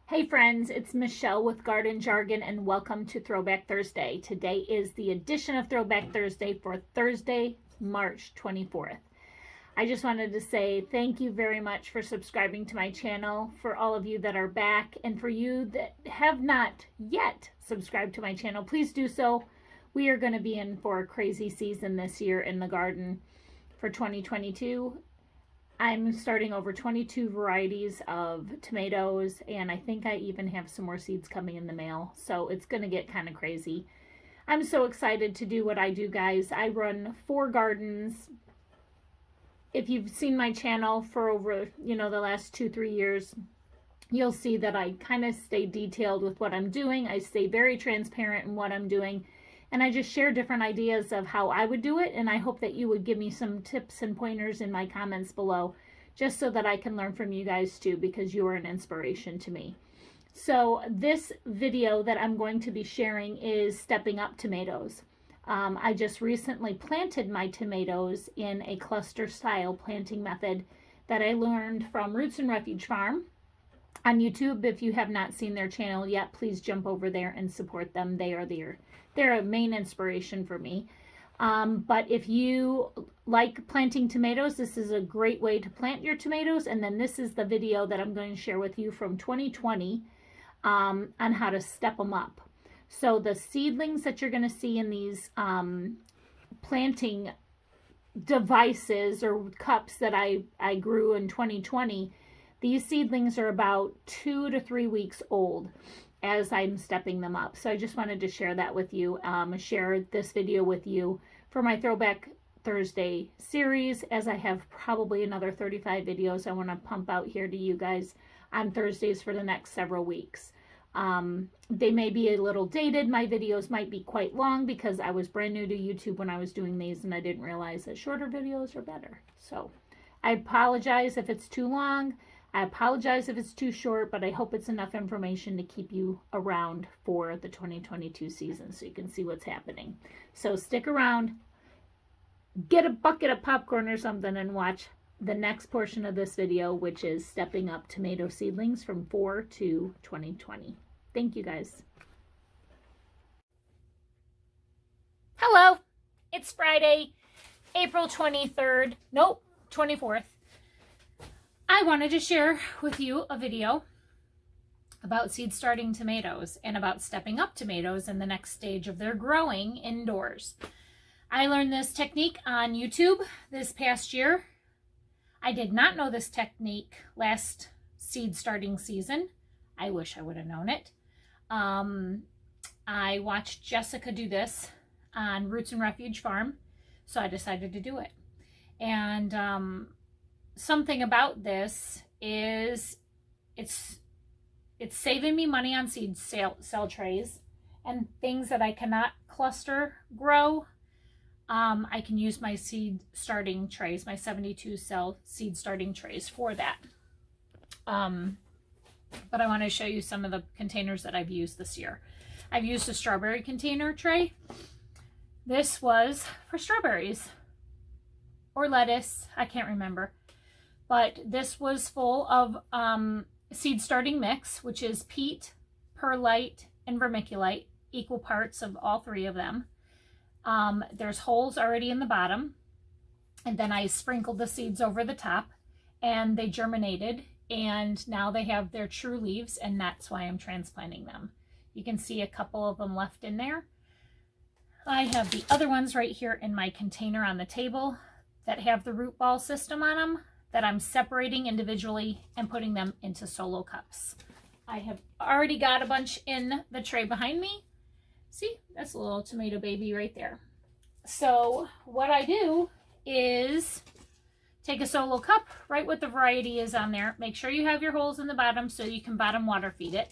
Hey friends, it's Michelle with Garden Jargon and welcome to Throwback Thursday. Today is the edition of Throwback Thursday for Thursday, March 24th. I just wanted to say thank you very much for subscribing to my channel, for all of you that are back, and for you that have not yet subscribed to my channel, please do so. We are going to be in for a crazy season this year in the garden for 2022. I'm starting over 22 varieties of tomatoes, and I think I even have some more seeds coming in the mail, so it's going to get kind of crazy. I'm so excited to do what I do, guys. I run 4 gardens. If you've seen my channel for over, the last 2-3 years, you'll see that I kind of stay detailed with what I'm doing. I stay very transparent in what I'm doing, and I just share different ideas of how I would do it, and I hope that you would give me some tips and pointers in my comments below, just so that I can learn from you guys too, because you are an inspiration to me. So this video that I'm going to be sharing is stepping up tomatoes. I just recently planted my tomatoes in a cluster style planting method that I learned from Roots and Refuge Farm on YouTube. If you have not seen their channel yet, please jump over there and support them. They're a main inspiration for me. But if you like planting tomatoes, this is a great way to plant your tomatoes. And then this is the video that I'm going to share with you from 2020 on how to step them up. So the seedlings that you're going to see in these planting devices or cups that I grew in 2020, these seedlings are about 2 to 3 weeks old as I'm stepping them up. So I just wanted to share that with you, share this video with you for my Throwback Thursday series, as I have probably another 35 videos I want to pump out here to you guys on Thursdays for the next several weeks. They may be a little dated. My videos might be quite long because I was brand new to YouTube when I was doing these, and I didn't realize that shorter videos are better. So I apologize if it's too long. I apologize if it's too short, but I hope it's enough information to keep you around for the 2022 season so you can see what's happening. So stick around, get a bucket of popcorn or something, and watch the next portion of this video, which is stepping up tomato seedlings from 4 to 2020. Thank you, guys. Hello, it's Friday, April 23rd. Nope, 24th. I wanted to share with you a video about seed starting tomatoes and about stepping up tomatoes in the next stage of their growing indoors. I learned this technique on YouTube this past year. I did not know this technique last seed starting season. I wish I would have known it. I watched Jessica do this on Roots and Refuge Farm, so I decided to do it. And something about this is it's saving me money on seed cell trays and things that I cannot cluster grow. I can use my seed starting trays, my 72 cell seed starting trays for that. But I want to show you some of the containers that I've used this year. I've used a strawberry container tray. This was for strawberries or lettuce, I can't remember. But this was full of seed starting mix, which is peat, perlite, and vermiculite, equal parts of all 3 of them. There's holes already in the bottom, and then I sprinkled the seeds over the top, and they germinated, and now they have their true leaves, and that's why I'm transplanting them. You can see a couple of them left in there. I have the other ones right here in my container on the table that have the root ball system on them, that I'm separating individually and putting them into solo cups. I have already got a bunch in the tray behind me. See, that's a little tomato baby right there. So what I do is take a solo cup, write what the variety is on there. Make sure you have your holes in the bottom so you can bottom water feed it.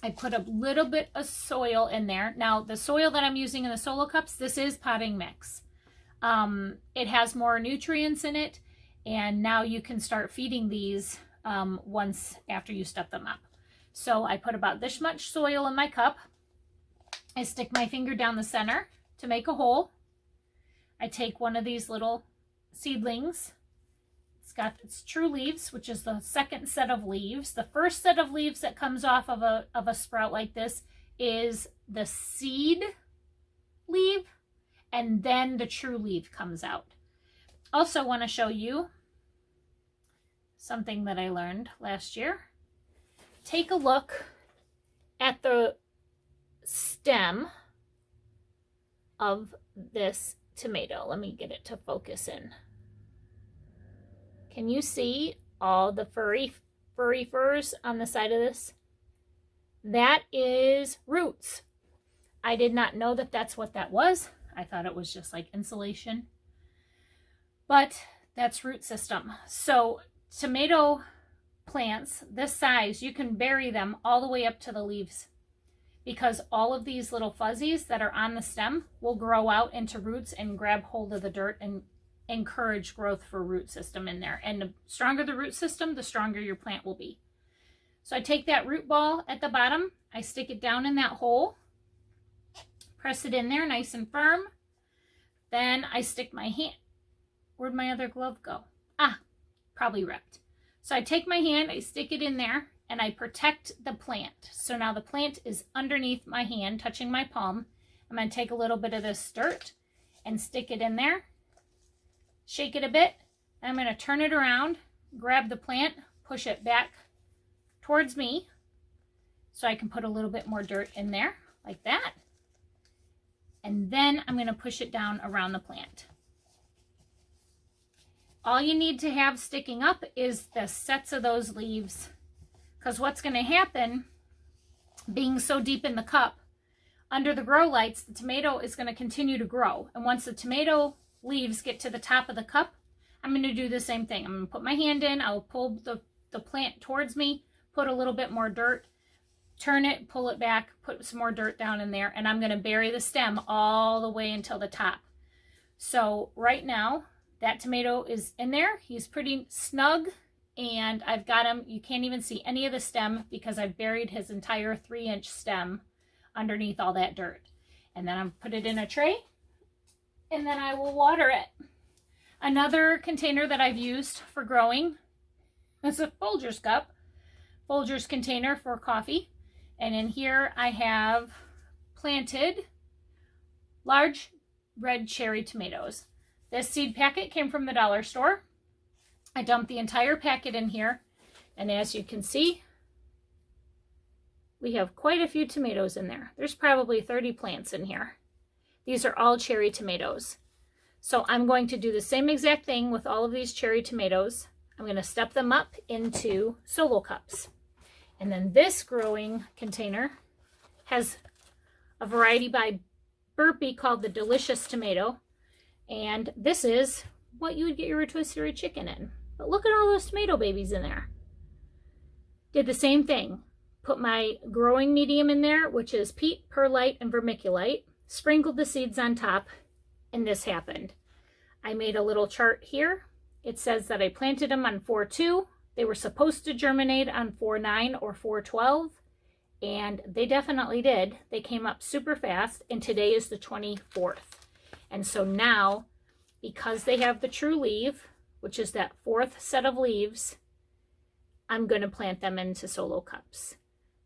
I put a little bit of soil in there. Now the soil that I'm using in the solo cups, this is potting mix. It has more nutrients in it. And now you can start feeding these once after you step them up. So I put about this much soil in my cup. I stick my finger down the center to make a hole. I take one of these little seedlings, It's got its true leaves, which is the second set of leaves. The first set of leaves that comes off of a sprout like this is the seed leaf, and then the true leaf comes out. Also want to show you something that I learned last year. Take a look at the stem of this tomato. Let me get it to focus in. Can you see all the furry furs on the side of this? That is roots. I did not know that that's what that was. I thought it was just like insulation, but that's root system. So tomato plants this size, you can bury them all the way up to the leaves, because all of these little fuzzies that are on the stem will grow out into roots and grab hold of the dirt and encourage growth for root system in there. And the stronger the root system, the stronger your plant will be. So I take that root ball at the bottom, I stick it down in that hole, press it in there nice and firm. Then I stick my hand. Where'd my other glove go? Ah, probably ripped. So I take my hand, I stick it in there, and I protect the plant. So now the plant is underneath my hand, touching my palm. I'm going to take a little bit of this dirt and stick it in there. Shake it a bit. I'm going to turn it around, grab the plant, push it back towards me so I can put a little bit more dirt in there like that. And then I'm going to push it down around the plant. All you need to have sticking up is the sets of those leaves, because what's going to happen, being so deep in the cup, under the grow lights, the tomato is going to continue to grow. And once the tomato leaves get to the top of the cup, I'm going to do the same thing. I'm going to put my hand in, I'll pull the plant towards me, put a little bit more dirt, turn it, pull it back, put some more dirt down in there, and I'm going to bury the stem all the way until the top. So right now, that tomato is in there. He's pretty snug, and I've got him. You can't even see any of the stem because I've buried his entire 3-inch stem underneath all that dirt. And then I'll put it in a tray, and then I will water it. Another container that I've used for growing is a Folgers cup, Folgers container for coffee. And in here I have planted large red cherry tomatoes. This seed packet came from the dollar store. I dumped the entire packet in here, and as you can see, we have quite a few tomatoes in there. There's probably 30 plants in here. These are all cherry tomatoes. So I'm going to do the same exact thing with all of these cherry tomatoes. I'm going to step them up into solo cups. And then this growing container has a variety by Burpee called the Delicious Tomato. And this is what you would get your rotisserie chicken in. But look at all those tomato babies in there. Did the same thing. Put my growing medium in there, which is peat, perlite, and vermiculite. Sprinkled the seeds on top, and this happened. I made a little chart here. It says that I planted them on 4/2. They were supposed to germinate on 4/9 or 4/12, and they definitely did. They came up super fast, and today is the 24th. And so now, because they have the true leaf, which is that 4th set of leaves, I'm going to plant them into solo cups.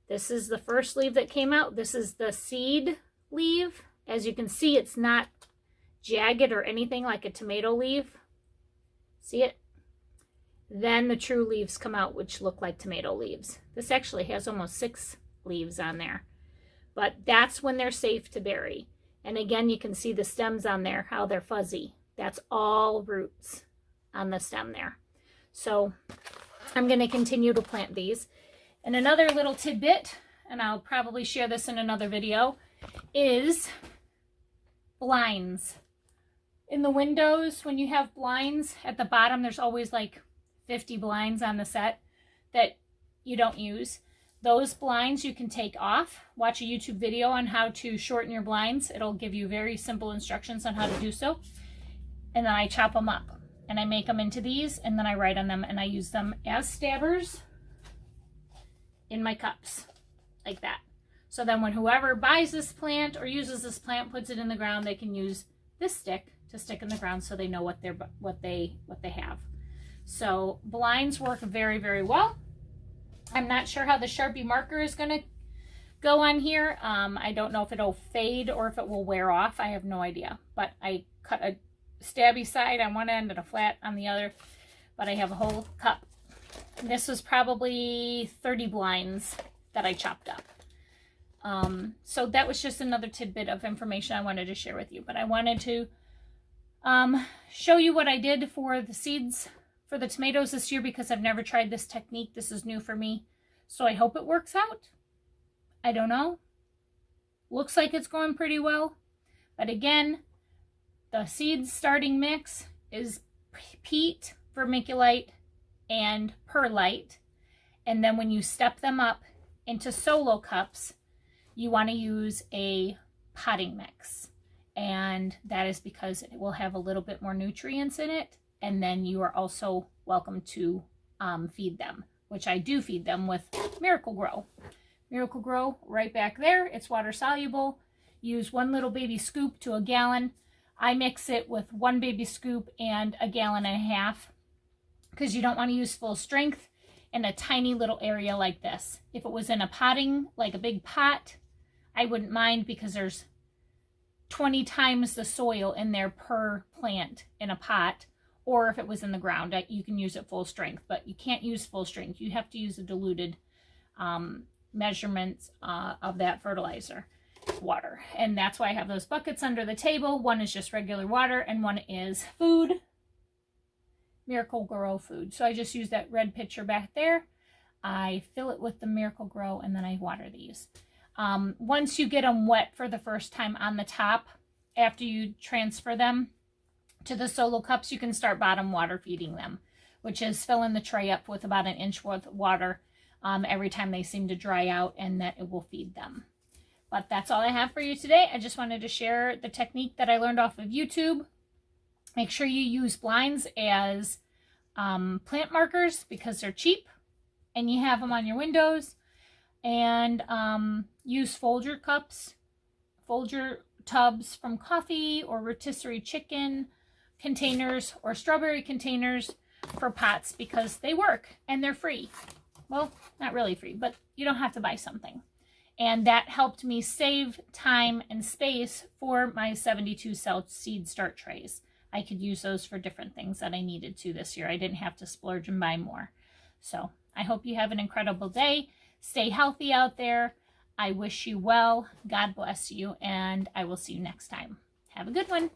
This is the first leaf that came out. This is the seed leaf. As you can see, it's not jagged or anything like a tomato leaf. See it? Then the true leaves come out, which look like tomato leaves. This actually has almost 6 leaves on there. But that's when they're safe to bury. And again, you can see the stems on there, how they're fuzzy. That's all roots on the stem there. So I'm going to continue to plant these. And another little tidbit, and I'll probably share this in another video, is blinds. In the windows, when you have blinds at the bottom, there's always like 50 blinds on the set that you don't use. Those blinds you can take off. Watch a YouTube video on how to shorten your blinds. It'll give you very simple instructions on how to do so. And then I chop them up and I make them into these, and then I write on them and I use them as stabbers in my cups like that. So then when whoever buys this plant or uses this plant, puts it in the ground, they can use this stick to stick in the ground so they know what they have. So blinds work very, very well. I'm not sure how the Sharpie marker is going to go on here. I don't know if it'll fade or if it will wear off. I have no idea. But I cut a stabby side on one end and a flat on the other. But I have a whole cup. This was probably 30 blinds that I chopped up. So that was just another tidbit of information I wanted to share with you. But I wanted to show you what I did for the seeds for the tomatoes this year, because I've never tried this technique. This is new for me. So I hope it works out. I don't know. Looks like it's going pretty well. But again, the seeds starting mix is peat, vermiculite, and perlite. And then when you step them up into solo cups, you want to use a potting mix. And that is because it will have a little bit more nutrients in it. And then you are also welcome to feed them, which I do feed them with Miracle Grow. Miracle Grow right back there. It's water soluble. Use 1 little baby scoop to a gallon. I mix it with 1 baby scoop and a gallon and a half, because you don't want to use full strength in a tiny little area like this. If it was in a potting, like a big pot, I wouldn't mind, because there's 20 times the soil in there per plant in a pot. Or if it was in the ground, you can use it full strength, but you can't use full strength. You have to use a diluted measurements of that fertilizer water. And that's why I have those buckets under the table. One is just regular water and one is food, Miracle Grow food. So I just use that red pitcher back there. I fill it with the Miracle Grow and then I water these. Once you get them wet for the first time on the top, after you transfer them to the solo cups, you can start bottom water feeding them, which is filling the tray up with about 1 inch worth of water every time they seem to dry out, and that it will feed them. But that's all I have for you today. I just wanted to share the technique that I learned off of YouTube. Make sure you use blinds as plant markers, because they're cheap and you have them on your windows. And use Folger cups, Folger tubs from coffee or rotisserie chicken containers or strawberry containers for pots, because they work and they're free. Well, not really free, but you don't have to buy something. And that helped me save time and space for my 72 cell seed start trays. I could use those for different things that I needed to this year. I didn't have to splurge and buy more. So I hope you have an incredible day. Stay healthy out there. I wish you well. God bless you, and I will see you next time. Have a good one.